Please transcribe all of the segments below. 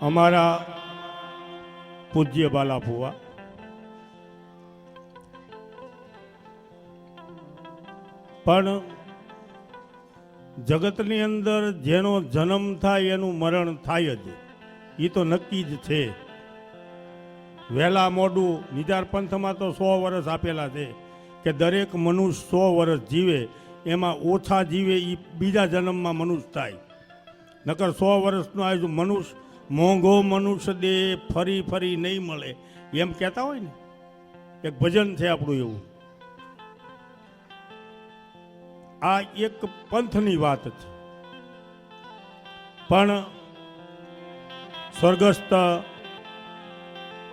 અમારા પૂજ્ય બાલાફુવા પણ જગતની અંદર જેનો જન્મ થાય એનું મરણ થાય જ, એ તો નક્કી જ છે. વહેલા મોડું નિજાર પંથમાં તો 100 વર્ષ આપેલા છે કે દરેક મનુષ્ય 100 વર્ષ જીવે, એમાં ઓછા જીવે એ બીજા જન્મમાં મનુષ્ય થાય. નકર 100 વર્ષનો આ મનુષ્ય મોંઘો મનુષ્ય દે ફરી ફરી નહીં મળે એમ કહેતા હોય ને, એક ભજન છે આપણું એવું. આ એક પંથની વાત છે, પણ સ્વર્ગસ્થ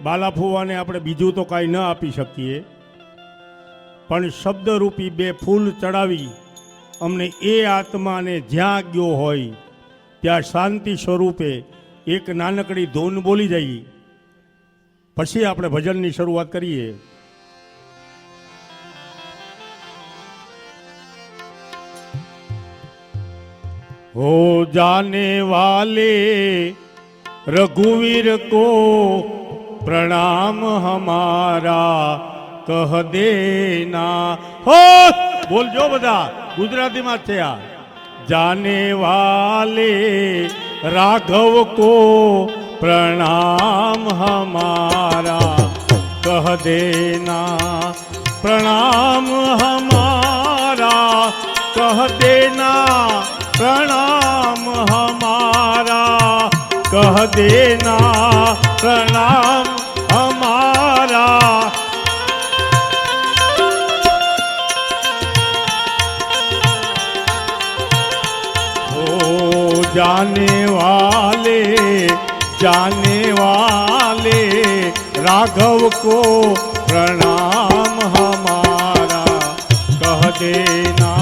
બાલાફુવાને આપણે બીજું તો કાંઈ ન આપી શકીએ, પણ શબ્દરૂપી 2 ફૂલ ચડાવી અમને એ આત્માને જ્યાં ગયો હોય ત્યાં શાંતિ સ્વરૂપે એક નાનકડી ધૂન બોલી જઈએ, પછી આપણે ભજનની શરૂઆત કરીએ. हो जाने वाले रघुवीर को प्रणाम हमारा कह देना. हो बोलजो बधा, गुजराती में छे आ. जाने वाले राघव को प्रणाम हमारा कह देना, प्रणाम हमारा कह देना, प्रणाम हमारा कह देना, प्रणाम हमारा. हो जाने वाले राघव को प्रणाम हमारा कह देना.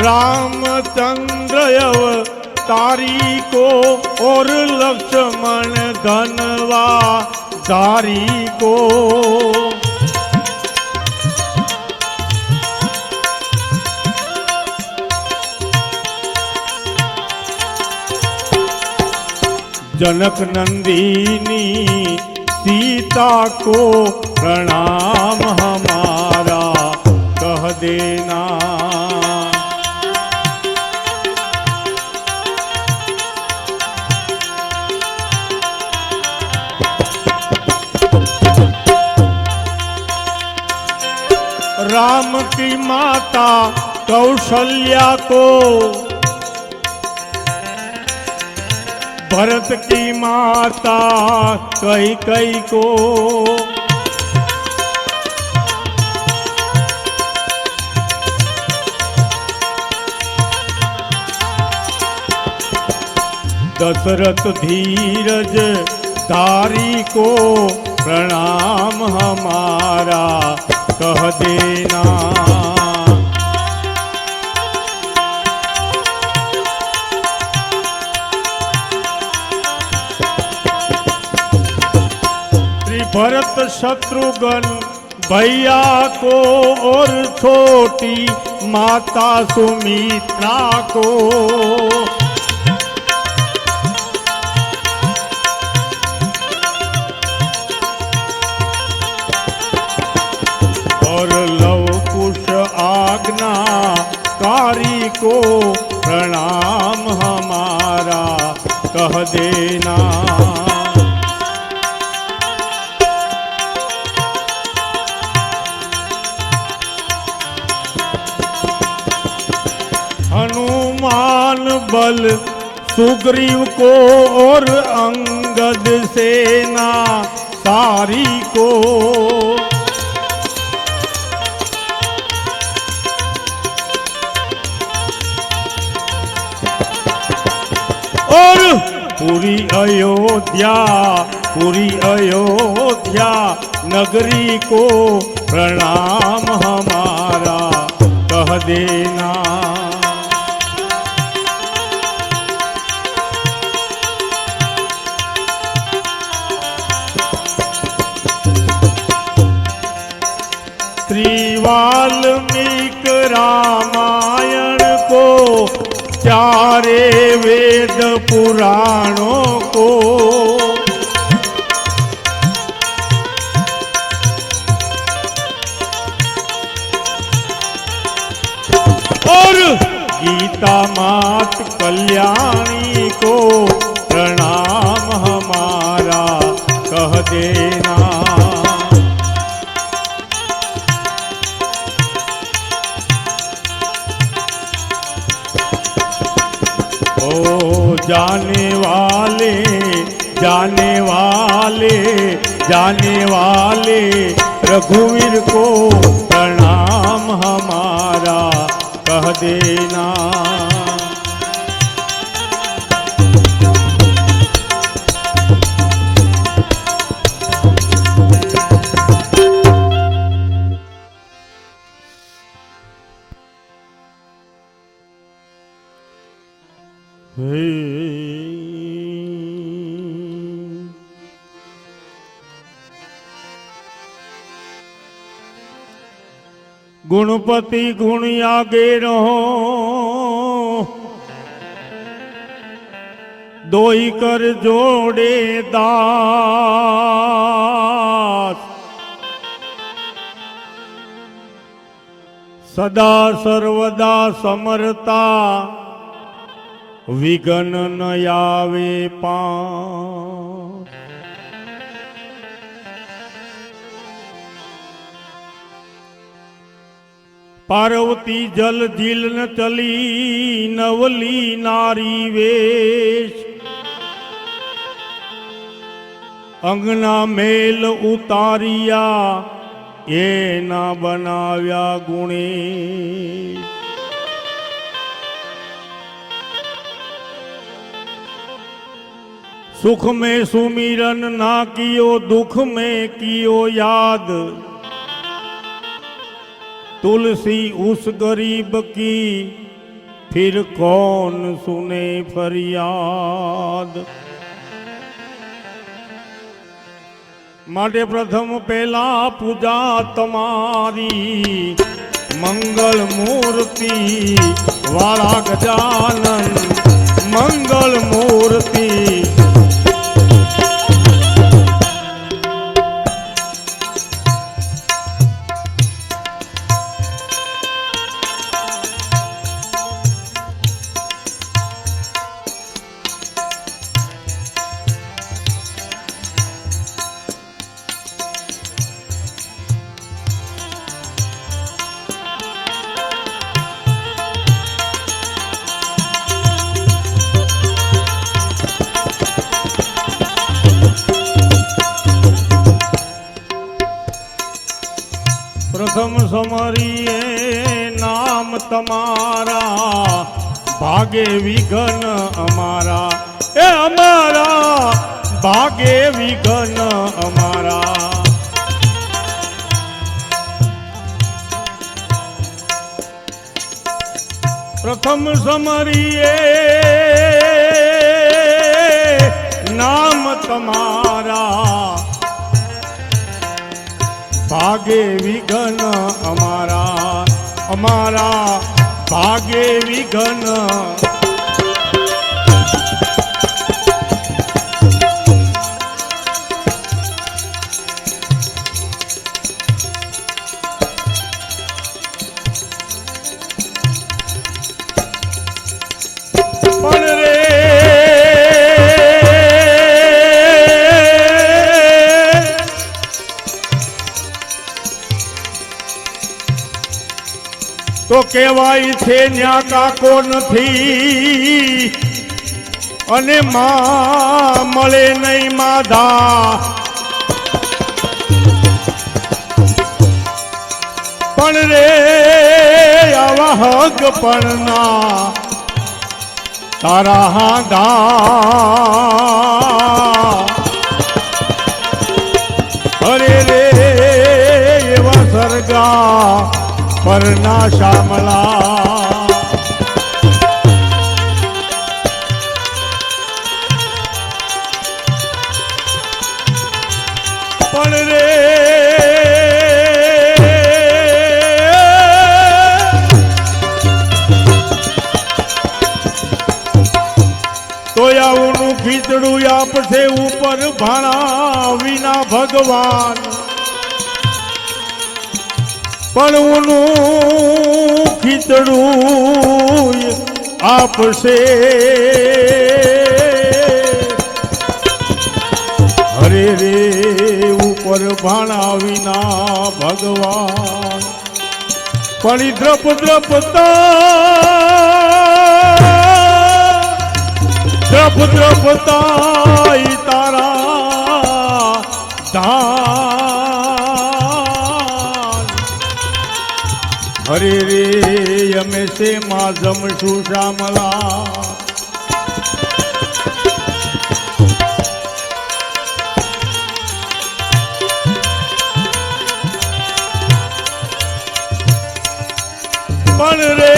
रामचंद्र अवतारी को और लक्ष्मण धनवा धारी को, जनक नंदिनी सीता को प्रणाम हमारा कह देना. राम की माता कौशल्या को, भरत की माता कैकेयी को, दशरथ धीरज धारी को प्रणाम हमारा कह देना. भरत शत्रुघ्न भैया को और छोटी माता सुमित्रा को, और लव कुश आज्ञाकारी को प्रणाम हमारा कह देना. हनुमान बल सुग्रीव को और अंगद सेना सारी को, और पूरी अयोध्या नगरी को प्रणाम हमारा कह देना. चारे वेद पुराणों को और गीता मात कल्याणी को प्रणाम हमारा कह देना। ओ जाने वाले जाने वाले जाने वाले रघुवीर को प्रणाम हमारा कह देना। गुणपति गुण आगे रहो, दोई कर जोड़े दास, सदा सर्वदा समरता विघन न आवे पास। पार्वती जल झील न चली नवली नारी वेश, अंगना मेल उतारिया ये ना बनाव्या गुणेश। सुख में सुमिरन ना कियो दुख में कियो याद, तुलसी उस गरीब की फिर कौन सुने फरियाद। माटे प्रथम पहला पूजा तमारी मंगल मूर्ति वाला गजानन मंगल मूर्ति। प्रथम समरिए नाम तमारा, भागे विघन हमारा ए हमारा भागे विघन हमारा। प्रथम समरिए नाम तमारा, भागे विघन हमारा हमारा भागे विघन। તો કહેવાય છે ન્યા કાકો નથી અને માં મળે નહીં માધા, પણ રે આવા હક પણ ના તારા હાંધા। અરે રે એવા સરગા પરના શામલા। પણ રે તોયાઓનું ખીચડું આપશે ઉપર ભાણા વિના ભગવાન પણ ઊનું ખીચડું આપશે હરે રે ઉપર ભાણા વિના ભગવાન પણ દ્રપ દ્રપતા તારા ધાન હરે રે અમે છે માં જમશું શ્યામલા પણ રે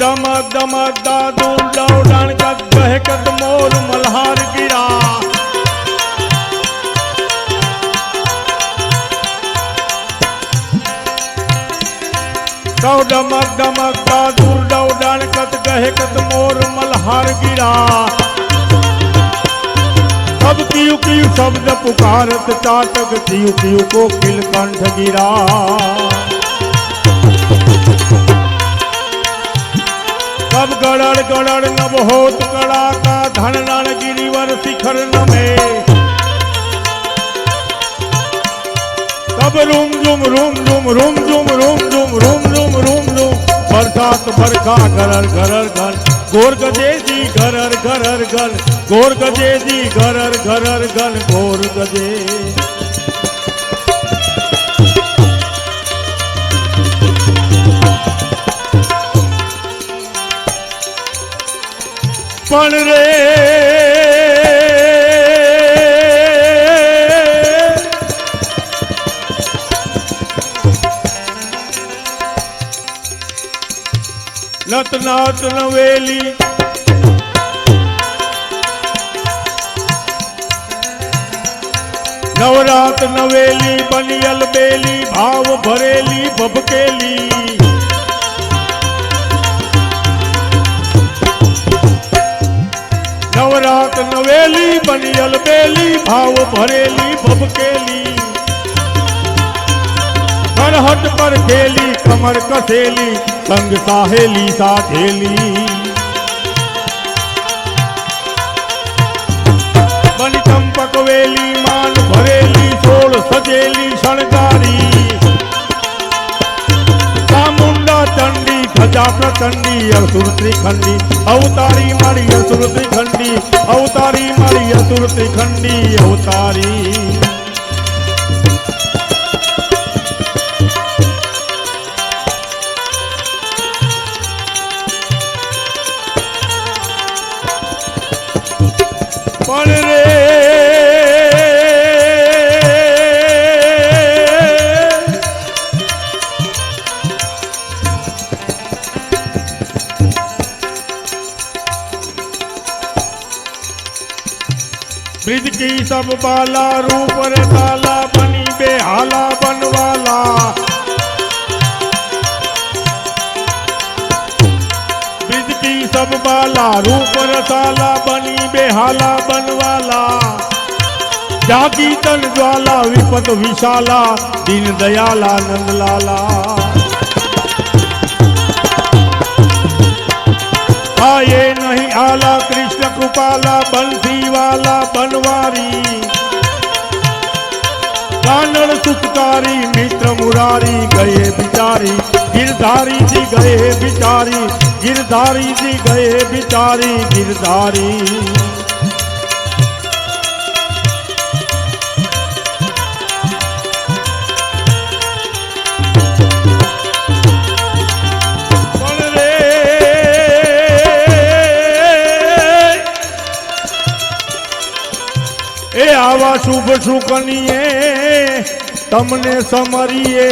दमक दमक दादूर दौड़न कद बहकत मोर मल्हार गिरा दमक दमक दादूर दौड़न कद बहकत मोर मल्हार गिरा तब कियु कियु शब्द पुकारत चाटक कियु कियु कोकिल कंठ गिरा तब गड़ड़ गड़ड़ नभ होत कड़ा का धन रण गिरिवर शिखर नमे तब रूम झुम रूम झुम रूम झुम रूम झुम रूम झुम रूम झुम बरसात बरखा गरर गरर गन गोर गजेजी गरर गरर गन गोर गजेजी गरर गरर गन गोर गजे पण रे नत नात नवेली नवरात नवेली बनियल बेली भाव भरेली भबकेली नवरात नवेली बनियल बेली भाव भरेली भबकेली करहट पर खेली कमर कसेली संग साहेली साधेली बनी चंपक वेली मान भरेली सोल सजेली शणगारी चामुंडा चंडी गजा प्रचंडी असुर त्रिखंडी अवतारी मारी असुर त्रिखंडी अवतारी मारी असुर त्रिखंडी अवतारी पण रे ब्रिज की सब बाला रूप रसाला बनी बेहाला बनवाला ब्रिज की सब बाला रूप रसाला बनी बेहाला बनवाला जागी तन ज्वाला विपत विशाला दीन दयाला नंदलाला आए नहीं आला कृष्ण कृपाला बंसी वाला बनवारी कानड़ सुतकारी मित्र मुरारी गए बिचारी गिरधारी जी गए बिचारी गिरधारी जी गए बिचारी गिरधारी ए आवा शुभ सुकनिए तमने समरिए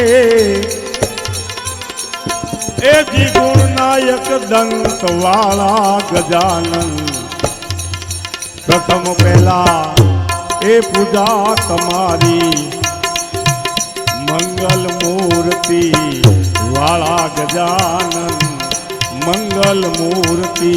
ए जिगुण नायक दंत वाला गजानन प्रथम पहला ए पूजा तमारी મંગલ મૂર્તિ વાળા ગજાનન મંગલ મૂર્તિ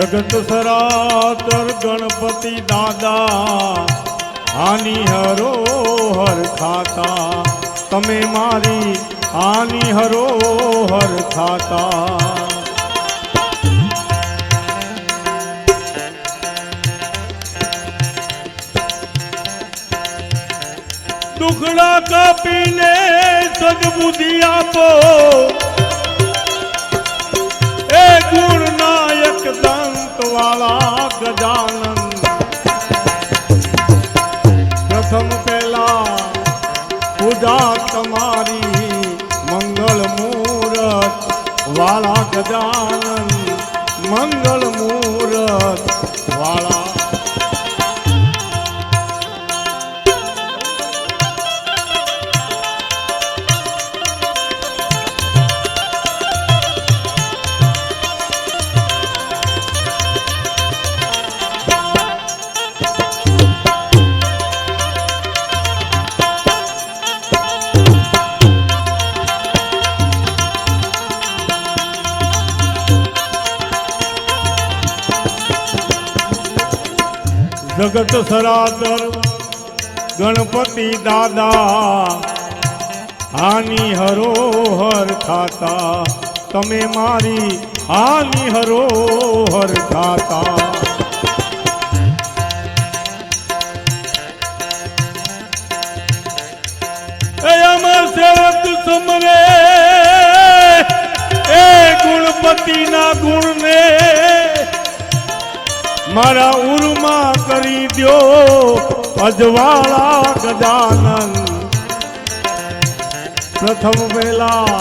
જગત સરાતર ગણપતિ દાદા આની હરો હર ખાતા તમે મારી આની હરો હર ખાતા દુખડા કાપીને સદબુદ્ધિ આપો એ ગુણનાયક દંત વાળા ગજાનન પ્રથમ પહેલા પૂજા તમારી મંગળ મૂરત વાળા ગજાનન મંગળ મૂરત વાળા જગત સરાતર ગણપતિ દાદા આની હરોહર ખાતા તમે મારી આની હરોહર ખાતા અમર સેવક સમરે એ ગુણપતિ ના ગુણ ને મારા ઉરમાં કરી દ્યો અજવાળા ગજાનન પ્રથમ વેલા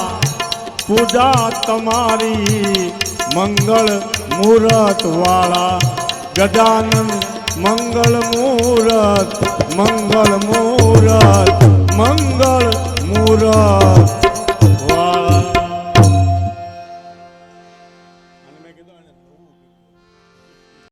પૂજા તમારી મંગળ મૂરત વાળા ગજાનન મંગળ મૂરત મંગળ મૂરત